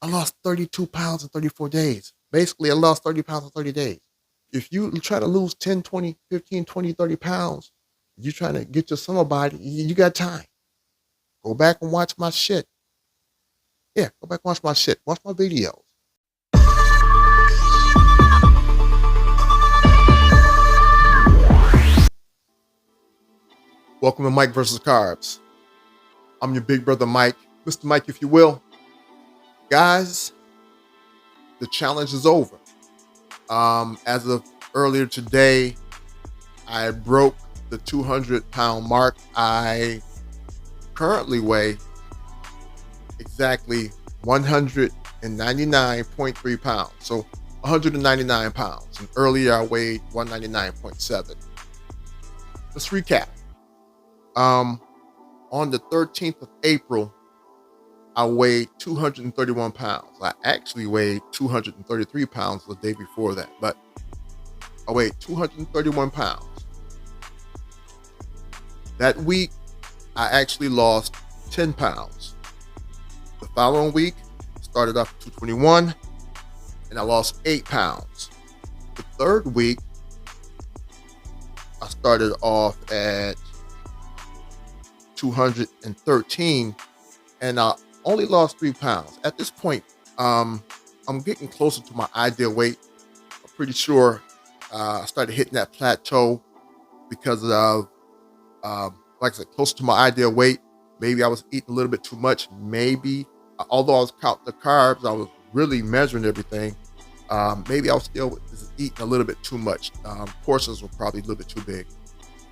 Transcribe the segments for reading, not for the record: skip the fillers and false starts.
I lost 32 pounds in 34 days. Basically, I lost 30 pounds in 30 days. If you try to lose 10, 20, 15, 20, 30 pounds, you trying to get your summer body, you got time. Go back and watch my shit. Yeah, go back and watch my shit. Watch my videos. Welcome to Mike Versus Carbs. I'm your big brother Mike, Mr. Mike, if you will. Guys, the challenge is over. As of earlier today, I broke the 200-pound mark. I currently weigh exactly 199.3 pounds. So 199 pounds. And earlier I weighed 199.7. Let's recap. On the 13th of April, I weighed 231 pounds. I actually weighed 233 pounds the day before that, but I weighed 231 pounds. That week, I actually lost 10 pounds. The following week, started off at 221, and I lost 8 pounds. The third week, I started off at 213, and I only lost 3 pounds. At this point, I'm getting closer to my ideal weight. I'm pretty sure I started hitting that plateau because of, like I said, closer to my ideal weight. Maybe I was eating a little bit too much. Maybe, although I was counting the carbs, I was really measuring everything. Maybe I was still eating a little bit too much. Portions were probably a little bit too big.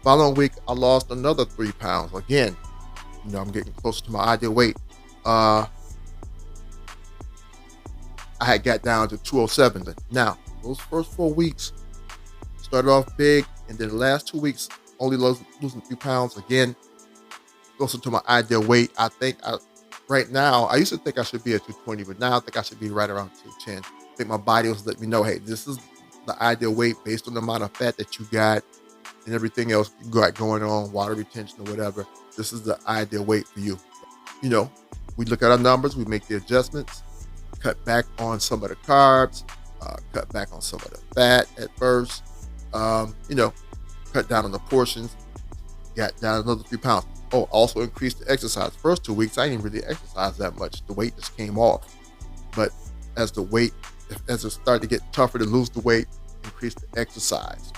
Following week, I lost another 3 pounds. Again, I'm getting closer to my ideal weight. I had got down to 207. Now, those first 4 weeks started off big, and then the last 2 weeks only losing 3 pounds. Again, closer to my ideal weight. I think right now, I used to think I should be at 220, but now I think I should be right around 210. I think my body was letting me know, hey, this is the ideal weight based on the amount of fat that you got and everything else you got going on, water retention or whatever. This is the ideal weight for you. We look at our numbers, we make the adjustments, cut back on some of the carbs, cut back on some of the fat at first, cut down on the portions, got down another 3 pounds. Oh, also increased the exercise. First 2 weeks, I didn't really exercise that much. The weight just came off. But as it started to get tougher to lose the weight, increased the exercise.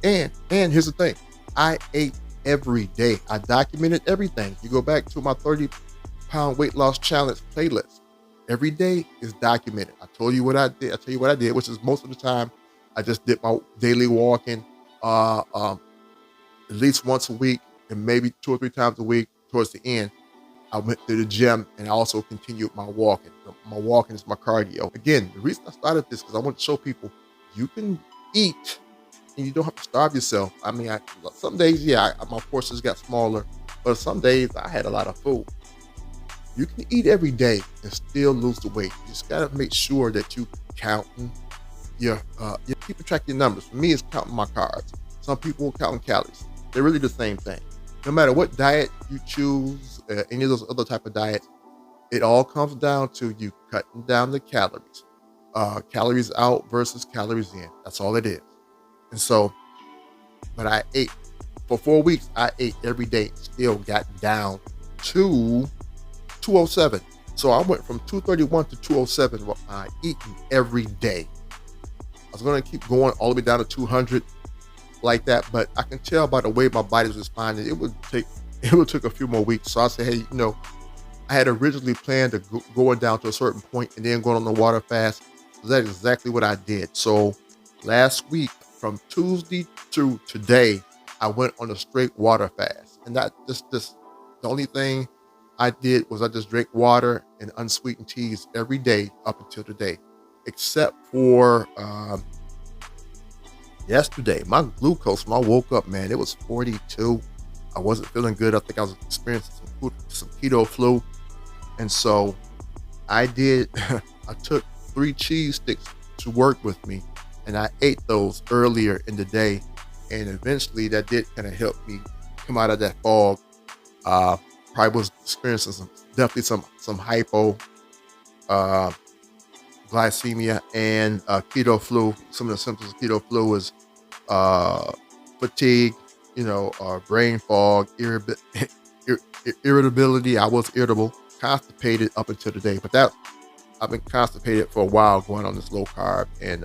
And here's the thing, I ate every day. I documented everything. You go back to my 30-pound weight loss challenge playlist. Every day is documented. I told you what I did. I tell you what I did, which is most of the time, I just did my daily walking at least once a week and maybe 2 or 3 times a week. Towards the end, I went to the gym and I also continued my walking. My walking is my cardio. Again, the reason I started this is because I want to show people you can eat and you don't have to starve yourself. I mean, some days, my portions got smaller, but some days I had a lot of food. You can eat every day and still lose the weight. You just gotta make sure that you counting you're keeping track of your numbers. For me, it's counting my carbs. Some people counting calories. They're really the same thing. No matter what diet you choose, any of those other type of diets, it all comes down to you cutting down the calories. Calories out versus calories in. That's all it is. And so, but I ate for 4 weeks. I ate every day. Still got down to 207. So I went from 231 to 207 while I eating every day. I was going to keep going all the way down to 200 like that, but I can tell by the way my body was responding, it would take a few more weeks. So I said, hey, I had originally planned to going down to a certain point and then going on the water fast. So that's exactly what I did. So last week, from Tuesday to today, I went on a straight water fast. And that the only thing I did was I just drank water and unsweetened teas every day up until today, except for yesterday. My glucose, when I woke up, man, it was 42. I wasn't feeling good. I think I was experiencing some keto flu. And so I took 3 cheese sticks to work with me, and I ate those earlier in the day. And eventually that did kind of help me come out of that fog. Probably was experiencing definitely some hypo uh, glycemia, and keto flu. Some of the symptoms of keto flu is uh, fatigue, brain fog, irritability. I was irritable, constipated up until today, but I've been constipated for a while going on this low carb and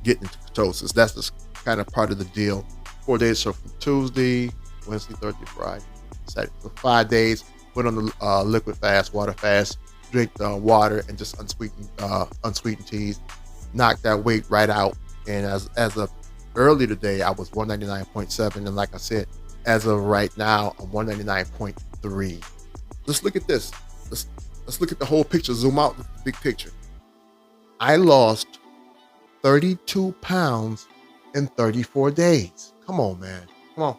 getting into ketosis. That's just kind of part of the deal. 4 days, so from Tuesday, Wednesday, Thursday, Friday, Saturday. So 5 days, went on the liquid fast, water fast, drink water and just unsweetened teas. Knocked that weight right out. And as of early today, I was 199.7. And like I said, as of right now, I'm 199.3. Let's look at this. Let's look at the whole picture. Zoom out with the big picture. I lost 32 pounds in 34 days. Come on, man. Come on.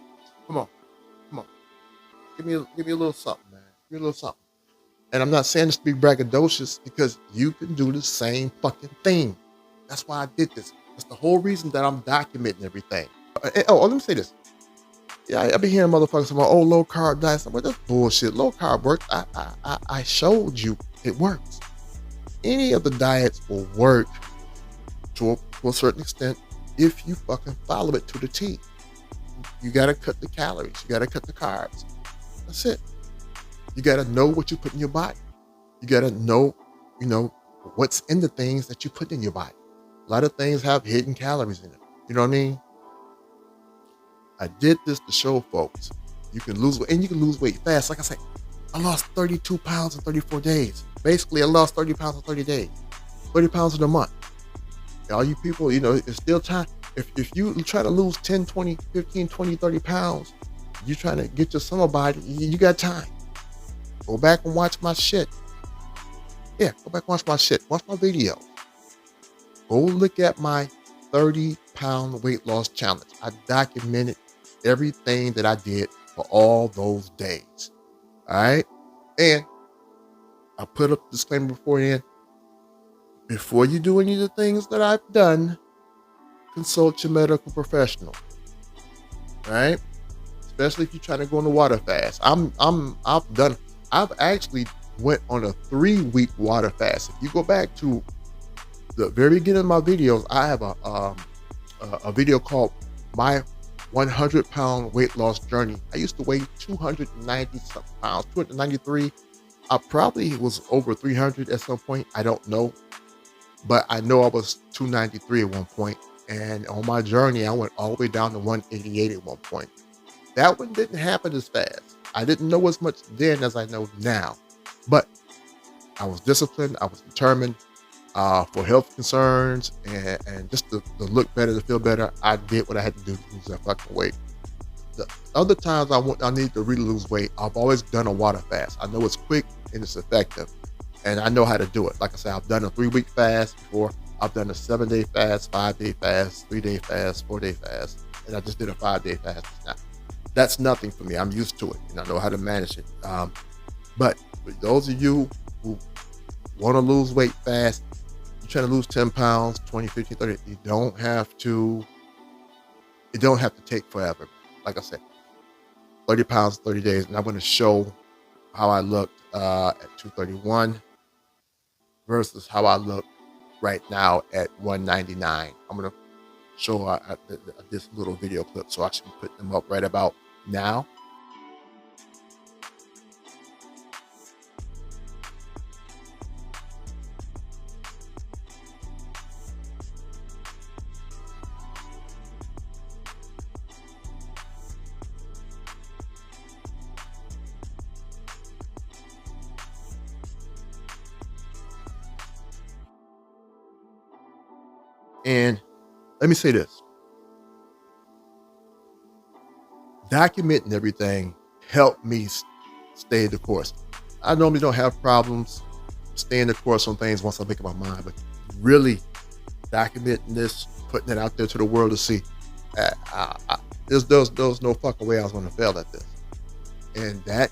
Give me a little something, man. Give me a little something. And I'm not saying this to be braggadocious, because you can do the same fucking thing. That's why I did this. That's the whole reason that I'm documenting everything. Let me say this. Yeah, I be hearing motherfuckers about, low carb diet. Well, that's bullshit. Low carb works. I showed you it works. Any of the diets will work to a certain extent if you fucking follow it to the T. You gotta cut the calories. You gotta cut the carbs. That's it. You gotta know what you put in your body. You gotta know, what's in the things that you put in your body. A lot of things have hidden calories in it. You know what I mean? I did this to show folks you can lose weight, and you can lose weight fast. Like I said, I lost 32 pounds in 34 days. Basically, I lost 30 pounds in 30 days, 30 pounds in a month. All you people, it's still time. If you try to lose 10, 20, 15, 20, 30 pounds, you're trying to get your summer body, you got time. Go back and watch my shit. Yeah, go back and watch my shit. Watch my video. Go look at my 30-pound weight loss challenge. I documented everything that I did for all those days. All right? And I put up a disclaimer beforehand. Before you do any of the things that I've done, consult your medical professional. All right? Especially if you're trying to go on a water fast. I've actually went on a 3-week water fast. If you go back to the very beginning of my videos, I have a video called My 100-Pound Weight Loss Journey. I used to weigh 290 something pounds, 293. I probably was over 300 at some point. I don't know. But I know I was 293 at one point. And on my journey, I went all the way down to 188 at one point. That one didn't happen as fast. I didn't know as much then as I know now. But I was disciplined. I was determined. For health concerns and just to look better, to feel better, I did what I had to do to lose that fucking weight. The other times I need to really lose weight, I've always done a water fast. I know it's quick and it's effective, and I know how to do it. Like I said, I've done a 3-week fast before. I've done a 7-day fast, 5-day fast, 3-day fast, 4-day fast, and I just did a 5-day fast now. That's nothing for me. I'm used to it, and I know how to manage it. But for those of you who want to lose weight fast, you're trying to lose 10 pounds, 20, 15, 30, it don't have to take forever. Like I said, 30 pounds, 30 days. And I'm going to show how I looked at 231 versus how I look right now at 199. I'm going to show this little video clip, so I should put them up right about now. And let me say this. Documenting everything helped me stay the course. I normally don't have problems staying the course on things once I make up my mind, but really documenting this, putting it out there to the world to see, there's no fucking way I was going to fail at this. And that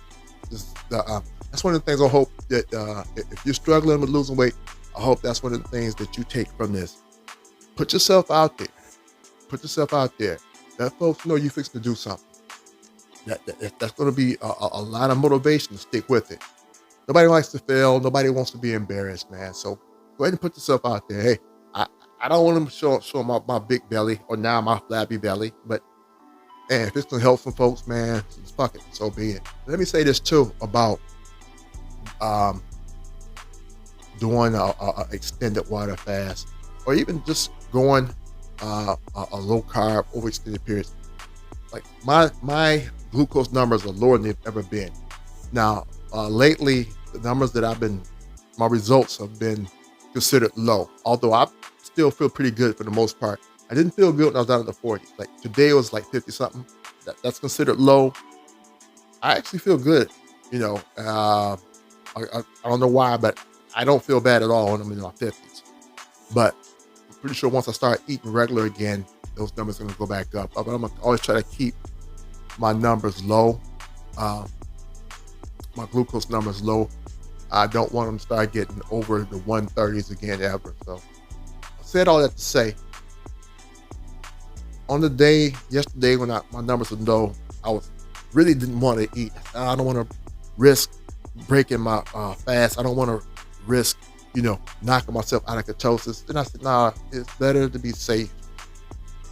is that's one of the things I hope that if you're struggling with losing weight, I hope that's one of the things that you take from this. Put yourself out there. Put yourself out there. Let folks know you're fixing to do something. That's going to be a lot of motivation to stick with it. Nobody likes to fail. Nobody wants to be embarrassed, man. So go ahead and put yourself out there. Hey, I don't want to show my big belly or now my flabby belly, but and if it's gonna help some folks, man, just fuck it. So be it. Let me say this too about um, doing a extended water fast, or even just going a low carb over extended periods. Like my glucose numbers are lower than they've ever been. Now, lately, the numbers that my results have been considered low. Although I still feel pretty good for the most part. I didn't feel good when I was down in the 40s. Like today it was like 50 something. That's considered low. I actually feel good. You know, I don't know why, but I don't feel bad at all when I'm in my 50s. But I'm pretty sure once I start eating regular again, those numbers are going to go back up. But I'm going to always try to keep my numbers low. My glucose numbers low. I don't want them to start getting over the 130s again ever. So I said all that to say, on the day yesterday when my numbers were low, I really didn't want to eat. I don't want to risk breaking my fast. I don't want to risk, knocking myself out of ketosis. Then I said, nah, it's better to be safe.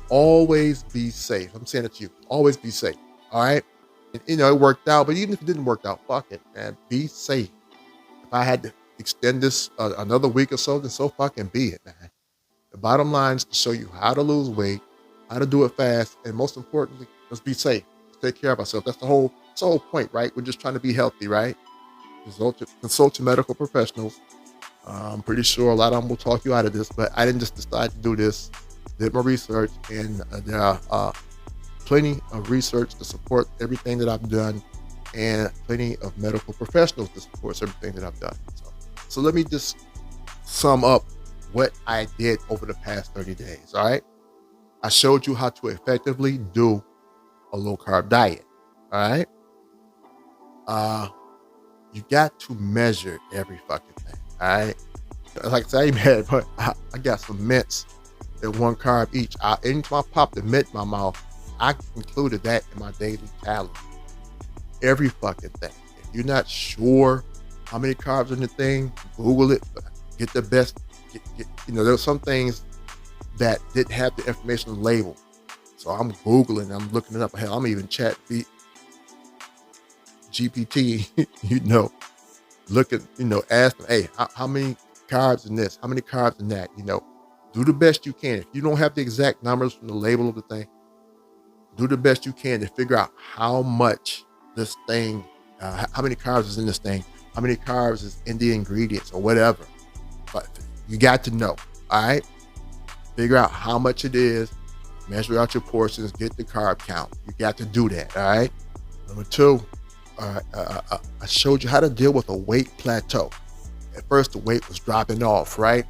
Always be safe. I'm saying it to you. Always be safe. All right. And, it worked out, but even if it didn't work out, fuck it, man. Be safe. If I had to extend this another week or so, then so fucking be it, man. The bottom line is to show you how to lose weight, how to do it fast, and most importantly, let's be safe. Let's take care of ourselves. That's the whole point, right? We're just trying to be healthy, right? Consult your medical professionals. I'm pretty sure a lot of them will talk you out of this, but I didn't just decide to do this. Did my research, and there are plenty of research to support everything that I've done, and plenty of medical professionals to support everything that I've done. So let me just sum up what I did over the past 30 days, all right? I showed you how to effectively do a low-carb diet, all right? You got to measure every fucking thing, all right? Like I said, I ain't mad, but I got some mints at 1 carb each. Anytime I popped a mint in my mouth, I included that in my daily calories. Every fucking thing. If you're not sure how many carbs in the thing, Google it. Get the best. There's some things that didn't have the information on the label. So I'm Googling, I'm looking it up. Hell, I'm even chat GPT, looking, ask them, hey, how many carbs in this? How many carbs in that? Do the best you can. If you don't have the exact numbers from the label of the thing, do the best you can to figure out how much this thing, how many carbs is in this thing, how many carbs is in the ingredients or whatever. But you got to know, all right? Figure out how much it is, measure out your portions, get the carb count. You got to do that, all right? Number 2, I showed you how to deal with a weight plateau. At first, the weight was dropping off, right?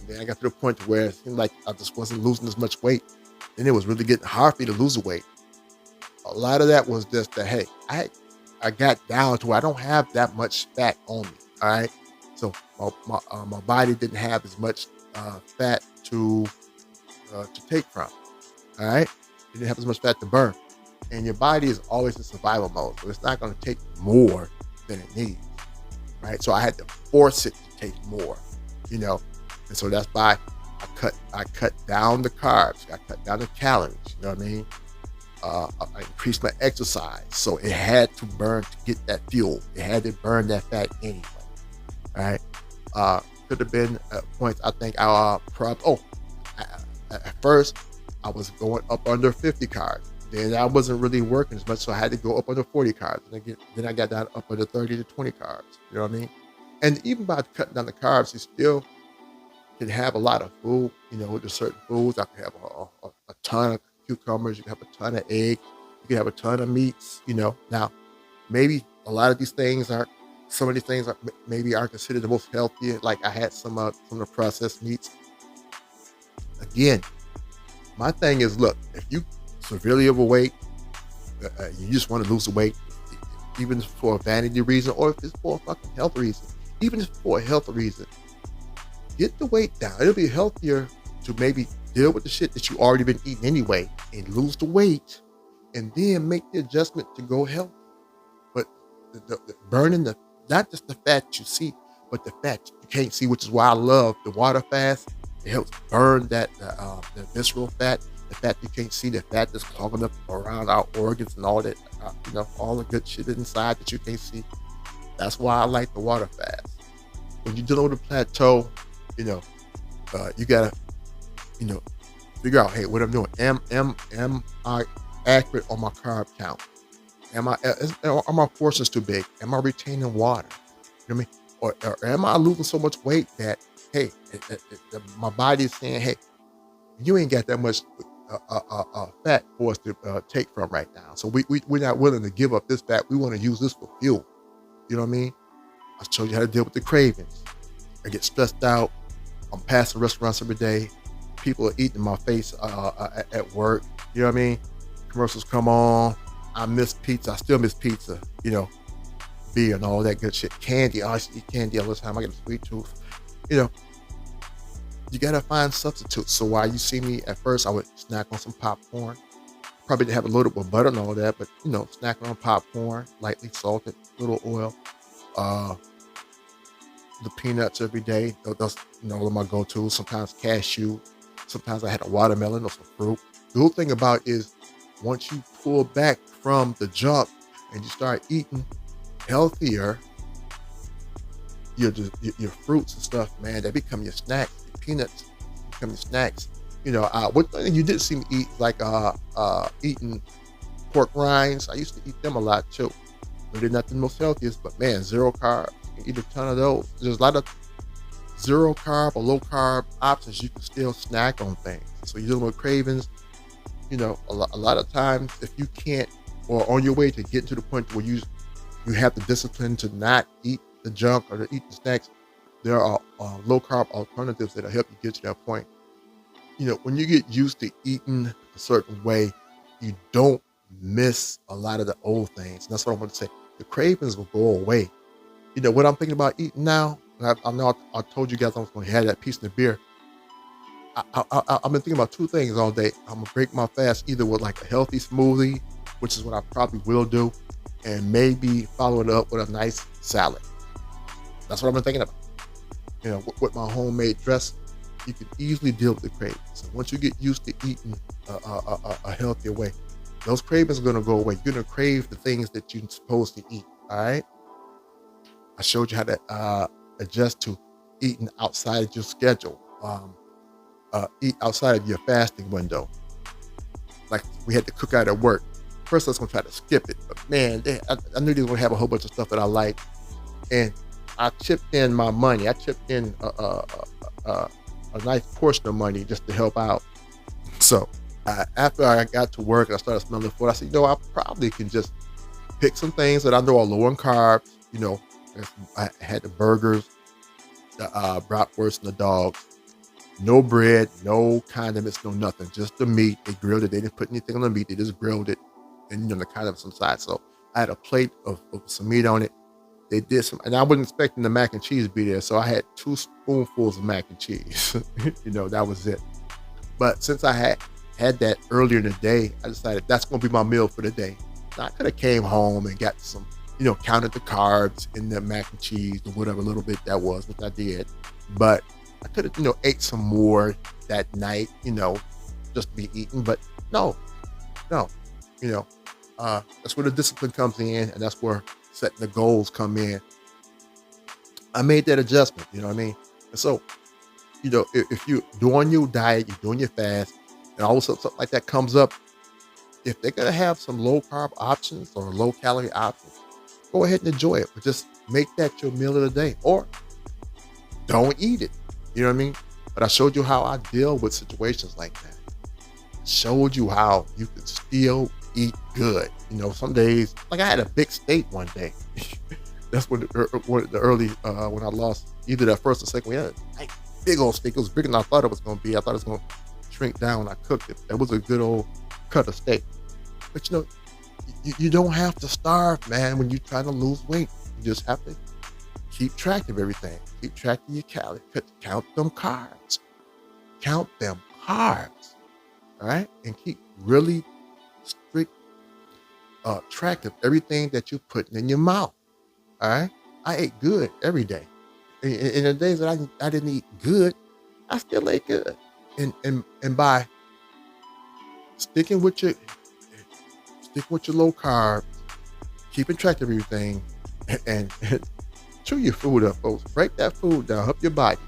And then I got to the point where it seemed like I just wasn't losing as much weight. Then it was really getting hard for me to lose the weight. A lot of that was just that, hey, I got down to where I don't have that much fat on me, all right? So my body didn't have as much fat to take from, all right? It didn't have as much fat to burn. And your body is always in survival mode, so it's not going to take more than it needs, right? So I had to force it to take more, and so that's why I cut down the carbs, I cut down the calories, you know what I mean? I increased my exercise, so it had to burn to get that fuel. It had to burn that fat anyway, all right? Could have been points I think at first I was going up under 50 carbs. Then I wasn't really working as much, so I had to go up under 40 carbs. And then I got down up under 30 to 20 carbs. You know what I mean? And even by cutting down the carbs, you still can have a lot of food. There's certain foods. I can have a ton of cucumbers. You can have a ton of egg. You can have a ton of meats. Now maybe a lot of these things aren't. Some of these things maybe aren't considered the most healthy. Like I had some of the processed meats. Again, my thing is, look, if you severely overweight, you just want to lose the weight, even for a vanity reason, or if it's for a fucking health reason, even if it's for a health reason, get the weight down. It'll be healthier to maybe deal with the shit that you already been eating anyway and lose the weight, and then make the adjustment to go healthy. But the burning the not just the fat you see, but the fat you can't see, which is why I love the water fast. It helps burn the visceral fat, the fat you can't see, the fat that's clogging up around our organs and all that, all the good shit inside that you can't see. That's why I like the water fast. When you're dealing with a plateau, you know, you gotta, you know, figure out, hey, what I'm doing. Am I accurate on my carb count? Are my portions too big? Am I retaining water? You know what I mean? Or am I losing so much weight that, hey, my body is saying, hey, you ain't got that much fat for us to take from right now. So we're not willing to give up this fat. We want to use this for fuel. You know what I mean? I showed you how to deal with the cravings. I get stressed out. I'm passing restaurants every day. People are eating in my face at work. You know what I mean? Commercials come on. I miss pizza. I still miss pizza. Beer and all that good shit. Candy. I used to eat candy all the time. I get a sweet tooth. You gotta find substitutes. So while you see me at first, I would snack on some popcorn. Probably didn't have a loaded with butter and all that, but snacking on popcorn, lightly salted, little oil. The peanuts every day. Those all of my go-tos. Sometimes cashew. Sometimes I had a watermelon or some fruit. The whole thing about is once you pull back from the junk and you start eating healthier, your fruits and stuff, man, they become your snacks. Your peanuts become your snacks. One thing you did see me eat, like eating pork rinds. I used to eat them a lot too. They're not the most healthiest, but man, zero carb. You can eat a ton of those. There's a lot of zero carb or low carb options. You can still snack on things. So you're dealing with cravings. A lot of times, if you can't, or on your way to get to the point where you have the discipline to not eat the junk or to eat the snacks, there are low carb alternatives that'll help you get to that point. When you get used to eating a certain way, you don't miss a lot of the old things. And that's what I want to say. The cravings will go away. What I'm thinking about eating now, I know I told you guys I was going to have that piece of the beer. I've been thinking about two things all day. I'm going to break my fast either with like a healthy smoothie, which is what I probably will do, and maybe follow it up with a nice salad. That's what I've been thinking about. With my homemade dress, you can easily deal with the cravings. So once you get used to eating a healthier way, those cravings are going to go away. You're going to crave the things that you're supposed to eat. All right. I showed you how to adjust to eating outside of your schedule. Eat outside of your fasting window. Like we had to cook out at work. First, I was going to try to skip it, but man, I knew they were going to have a whole bunch of stuff that I like, and I chipped in my money. I chipped in a nice portion of money just to help out. So after I got to work and I started smelling the food, I said, I probably can just pick some things that I know are low in carbs. I had the burgers, the bratwurst, and the dogs. No bread, no condiments, no nothing. Just the meat. They grilled it. They didn't put anything on the meat. They just grilled it, and the condiments on the side. So I had a plate of some meat on it. They did some, and I wasn't expecting the mac and cheese to be there. So I had 2 spoonfuls of mac and cheese. That was it. But since I had that earlier in the day, I decided that's going to be my meal for the day. Now, I could have came home and got some, counted the carbs in the mac and cheese or whatever little bit that was, which I did. But I could have, ate some more that night, just to be eaten. But no. That's where the discipline comes in, and that's where setting the goals come in. I made that adjustment, you know what I mean? And so, if you're doing your diet, you're doing your fast, and all of a sudden something like that comes up, if they're going to have some low carb options or low calorie options, go ahead and enjoy it. But just make that your meal of the day, or don't eat it. You know what I mean? But I showed you how I deal with situations like that. I showed you how you can still eat good. Some days, like I had a big steak one day. That's when the early, when I lost either that first or second, we had a big old steak. It was bigger than I thought it was going to be. I thought it was going to shrink down when I cooked it. It was a good old cut of steak. But you don't have to starve, man, when you're trying to lose weight. You just have to keep track of everything. Keep track of your calories. Count them carbs. Count them carbs. All right? And keep really strict track of everything that you're putting in your mouth. All right? I ate good every day. In the days that I didn't eat good, I still ate good. And by sticking with your low carb, keeping track of everything, and chew your food up, folks. Break that food down. Help your body.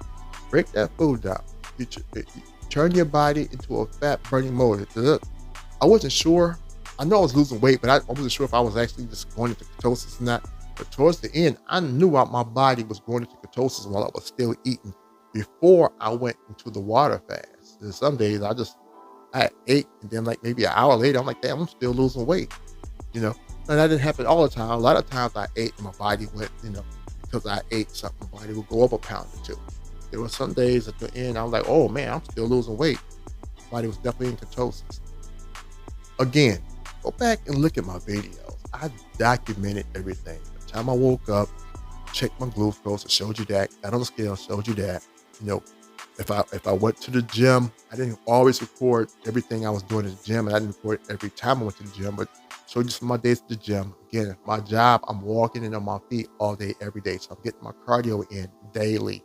Break that food down. You turn your body into a fat burning mode. I wasn't sure. I know I was losing weight, but I wasn't sure if I was actually just going into ketosis or not. But towards the end, I knew my body was going into ketosis while I was still eating before I went into the water fast. And some days I ate, and then like maybe an hour later, I'm like, damn, I'm still losing weight, you know? And that didn't happen all the time. A lot of times I ate and my body went, because I ate something, my body would go up a pound or two. There were some days at the end, I was like, oh man, I'm still losing weight. My body was definitely in ketosis. Again, go back and look at my videos. I documented everything. The time I woke up, checked my glucose, it showed you that. Got on the scale, showed you that. If I went to the gym, I didn't always record everything I was doing at the gym, and I didn't record every time I went to the gym, but showed you some of my days at the gym. Again, my job, I'm walking in on my feet all day, every day. So I'm getting my cardio in daily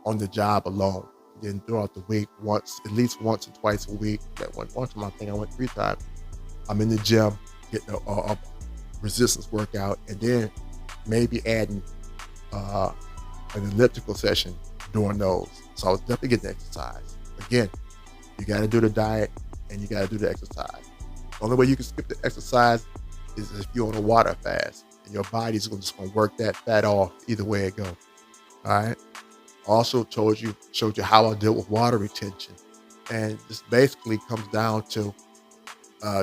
on the job alone. Then throughout the week, at least once or twice a week. That one time I think I went 3 times. I'm in the gym getting a resistance workout, and then maybe adding an elliptical session during those. So I was definitely getting exercise. Again, you got to do the diet and you got to do the exercise. The only way you can skip the exercise is if you're on a water fast, and your body's just going to work that fat off either way it goes. All right. Also showed you how I deal with water retention. And this basically comes down to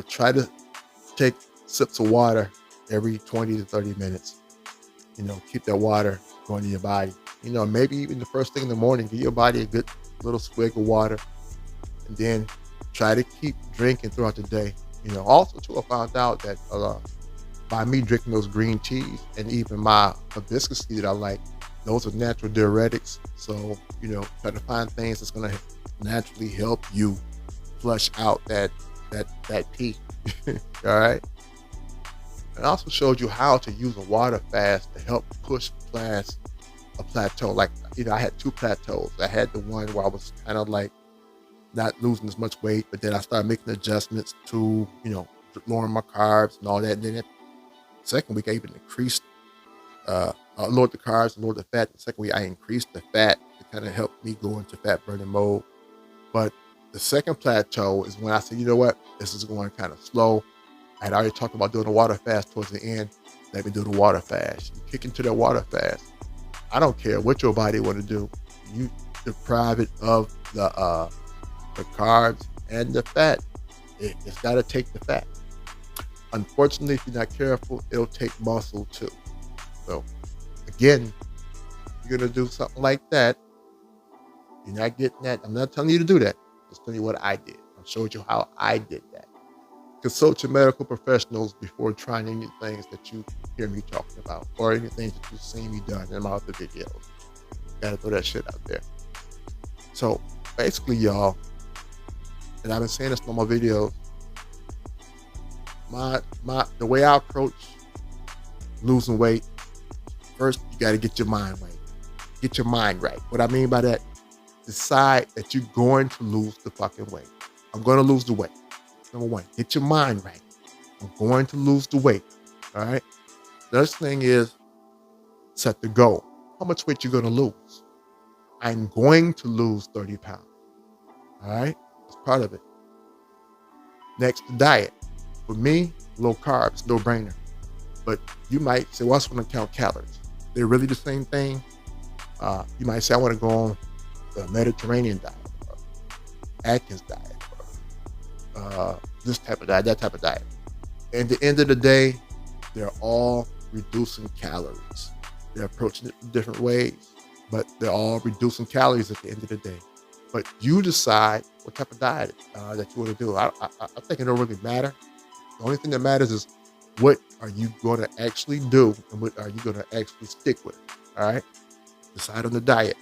try to take sips of water every 20 to 30 minutes. Keep that water going to your body. Maybe even the first thing in the morning, give your body a good little swig of water, and then try to keep drinking throughout the day. Also too, I found out that by me drinking those green teas and even my hibiscus tea that I like, those are natural diuretics. So, try to find things that's going to naturally help you flush out that pee. All right. It also showed you how to use a water fast to help push past a plateau. Like, I had 2 plateaus. I had the one where I was kind of like not losing as much weight, but then I started making adjustments to, lowering my carbs and all that. And then the second week, I even increased, lowered the carbs and lowered the fat. The second week, I increased the fat to kind of help me go into fat burning mode. But the second plateau is when I said, you know what, this is going kind of slow. I had already talked about doing a water fast towards the end. Let me do the water fast. You kick into that water fast. I don't care what your body want to do. You deprive it of the carbs and the fat. It's got to take the fat. Unfortunately, if you're not careful, it'll take muscle too. So again, you're going to do something like that. You're not getting that. I'm not telling you to do that. Just telling you what I did. I showed you how I did that. Consult your medical professionals before trying any things that you hear me talking about or anything that you've seen me done in my other videos. Gotta throw that shit out there. So basically, y'all, and I've been saying this in all my videos, the way I approach losing weight, first you gotta get your mind right. Get your mind right. What I mean by that, decide that you're going to lose the fucking weight. I'm going to lose the weight. Number 1, get your mind right. I'm going to lose the weight. All right. The next thing is set the goal. How much weight you're going to lose? I'm going to lose 30 pounds. All right. That's part of it. Next, the diet. For me, low carbs, no brainer. But you might say, well, I just want to count calories. They're really the same thing. You might say, I want to go on the Mediterranean diet, or Atkins diet, or this type of diet, that type of diet. At the end of the day, they're all reducing calories. They're approaching it in different ways, but they're all reducing calories at the end of the day. But you decide what type of diet that you want to do. I think it don't really matter. The only thing that matters is what are you going to actually do and what are you going to actually stick with. All right? Decide on the diet.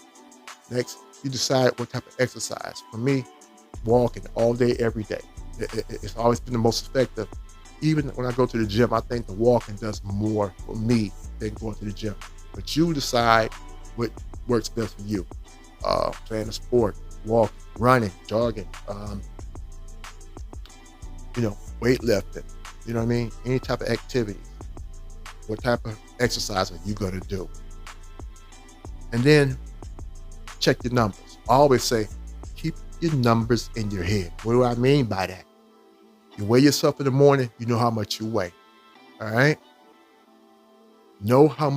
Next, you decide what type of exercise. For me, walking all day, every day. It's always been the most effective. Even when I go to the gym, I think the walking does more for me than going to the gym. But you decide what works best for you. Playing a sport, walking, running, jogging, weightlifting, you know what I mean? Any type of activity. What type of exercise are you going to do? And then check your numbers. I always say, keep your numbers in your head. What do I mean by that? You weigh yourself in the morning, you know how much you weigh. All right? Know how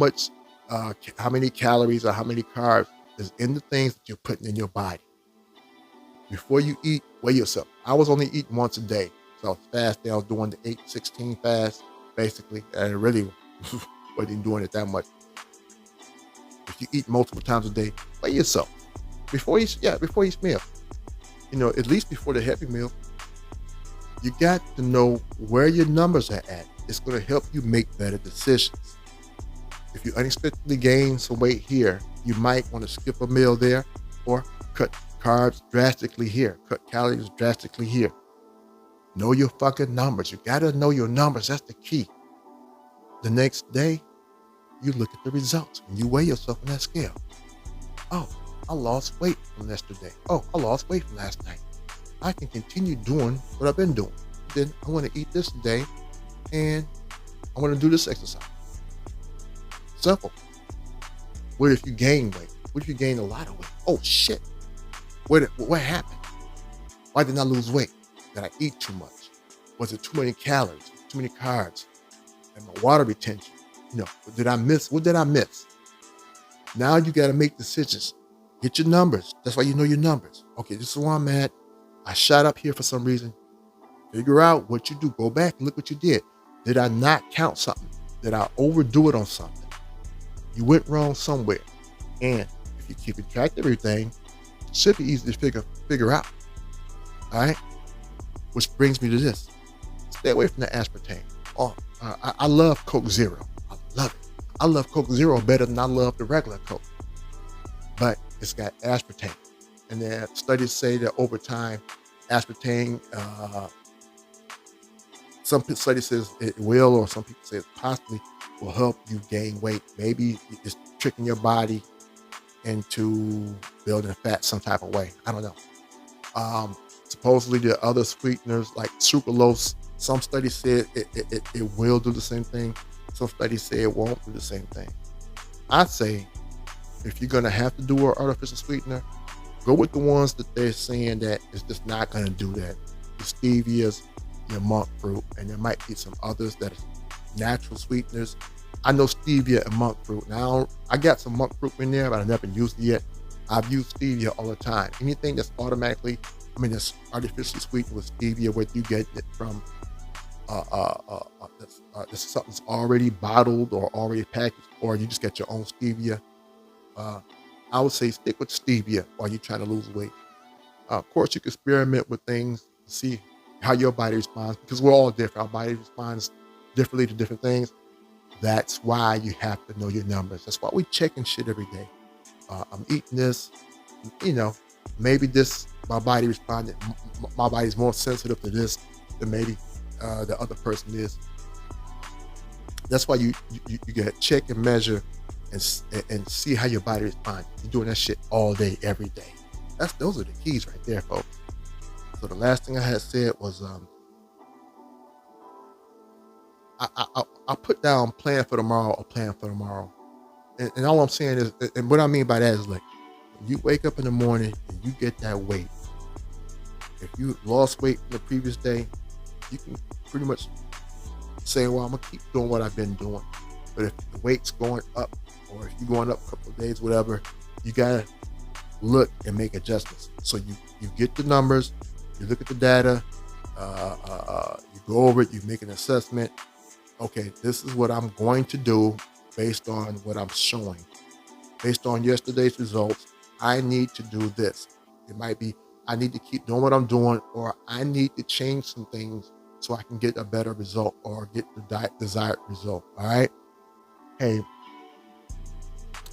many calories or how many carbs is in the things that you're putting in your body. Before you eat, weigh yourself. I was only eating once a day. So I was fasting. I was doing the 8-16 fast, basically. And I really wasn't doing it that much. If you eat multiple times a day, weigh yourself. Before each meal. At least before the heavy meal. You got to know where your numbers are at. It's going to help you make better decisions. If you unexpectedly gain some weight here, you might want to skip a meal there or cut carbs drastically here, cut calories drastically here. Know your fucking numbers. You got to know your numbers. That's the key. The next day, you look at the results and you weigh yourself on that scale. Oh, I lost weight from yesterday. Oh, I lost weight from last night. I can continue doing what I've been doing. Then I want to eat this today and I want to do this exercise. Simple. What if you gain weight? What if you gain a lot of weight? Oh shit. What happened? Why didn't I lose weight? Did I eat too much? Was it too many calories? Too many carbs? And my water retention? What did I miss? Now you got to make decisions. Get your numbers. That's why you know your numbers. Okay, this is where I'm at. I shot up here for some reason. Figure out what you do. Go back and look what you did. Did I not count something? Did I overdo it on something? You went wrong somewhere. And if you keep track of everything, it should be easy to figure out. All right? Which brings me to this. Stay away from the aspartame. Oh, I love Coke Zero. I love it. I love Coke Zero better than I love the regular Coke. But it's got aspartame. And then studies say that over time, aspartame, some studies says it will, or some people say it possibly will help you gain weight. Maybe it's tricking your body into building fat some type of way. I don't know. Supposedly there are other sweeteners like sucralose. Some studies say it will do the same thing. Some studies say it won't do the same thing. I say if you're going to have to do an artificial sweetener, go with the ones that they're saying that it's just not going to do that. The stevias, your monk fruit, and there might be some others that are natural sweeteners. I know stevia and monk fruit. Now, I got some monk fruit in there, but I've never used it yet. I've used stevia all the time. Anything that's that's artificially sweetened with stevia, whether you get it from something's already bottled or already packaged, or you just get your own stevia. I would say stick with stevia while you're trying to lose weight. Of course, you can experiment with things to see how your body responds, because we're all different. Our body responds differently to different things. That's why you have to know your numbers. That's why we checking shit every day. I'm eating this, maybe my body responded. My body's more sensitive to this than maybe the other person is. That's why you get to check and measure and see how your body responds. You're doing that shit all day, every day. Those are the keys right there, folks. So the last thing I had said was I put down plan for tomorrow or plan for tomorrow. And all I'm saying is, and what I mean by that is like, when you wake up in the morning and you get that weight, if you lost weight from the previous day, you can pretty much say, well, I'm going to keep doing what I've been doing. But if the weight's going up, or if you're going up a couple of days, whatever, you got to look and make adjustments. So you get the numbers, you look at the data, you go over it, you make an assessment. Okay, this is what I'm going to do based on what I'm showing. Based on yesterday's results, I need to do this. It might be I need to keep doing what I'm doing, or I need to change some things so I can get a better result or get the desired result. All right. Hey,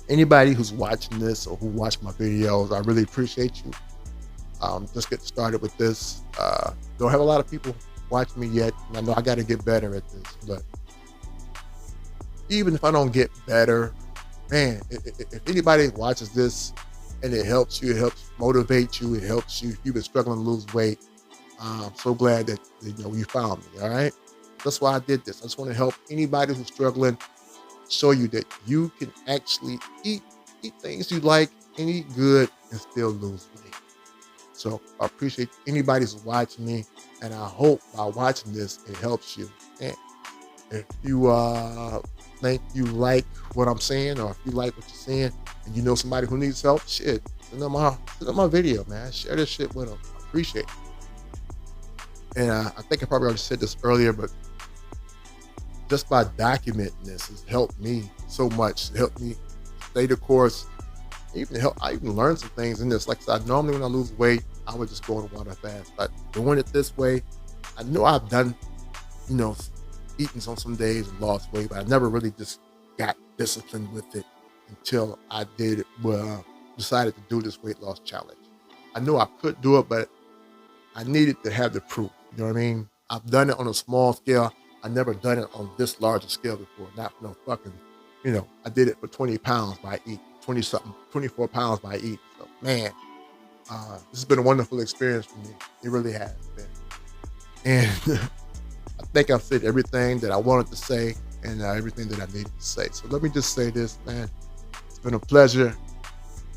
anybody who's watching this or who watched my videos, I really appreciate you. Just get started with this. Don't have a lot of people watching me yet, and I know I got to get better at this. But even if I don't get better, man, if anybody watches this and it helps you, it helps motivate you, it helps you if you've been struggling to lose weight, I'm so glad that you found me. All right, that's why I did this. I just want to help anybody who's struggling, show you that you can actually eat things you like and eat good and still lose weight. So I appreciate anybody who's watching me, and I hope by watching this it helps you. And if you think you like what I'm saying, or if you like what you're saying, and you know somebody who needs help, shit, send them my video, man. Share this shit with them. I appreciate it. And I think I probably already said this earlier, but just by documenting this has helped me so much. It helped me stay the course. I even learned some things in this. Like I said, normally when I lose weight, I would just go on a water fast. But doing it this way, I know I've done, eating on some days and lost weight, but I never really just got disciplined with it until I did it. Well, decided to do this weight loss challenge. I knew I could do it, but I needed to have the proof. You know what I mean? I've done it on a small scale. I never done it on this large a scale before. Not no fucking, I did it for 20 pounds by eat, 24 pounds by eat. So man, this has been a wonderful experience for me. It really has been. And I think I've said everything that I wanted to say and everything that I needed to say. So let me just say this, man. It's been a pleasure.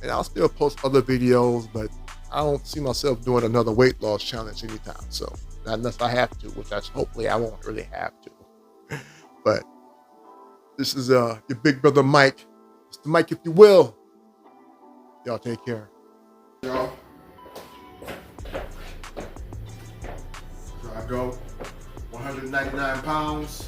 And I'll still post other videos, but I don't see myself doing another weight loss challenge anytime. So not unless I have to, which hopefully I won't really have to. But this is your big brother Mike. Mr. Mike, if you will. Y'all take care. Y'all. So I go 199 pounds.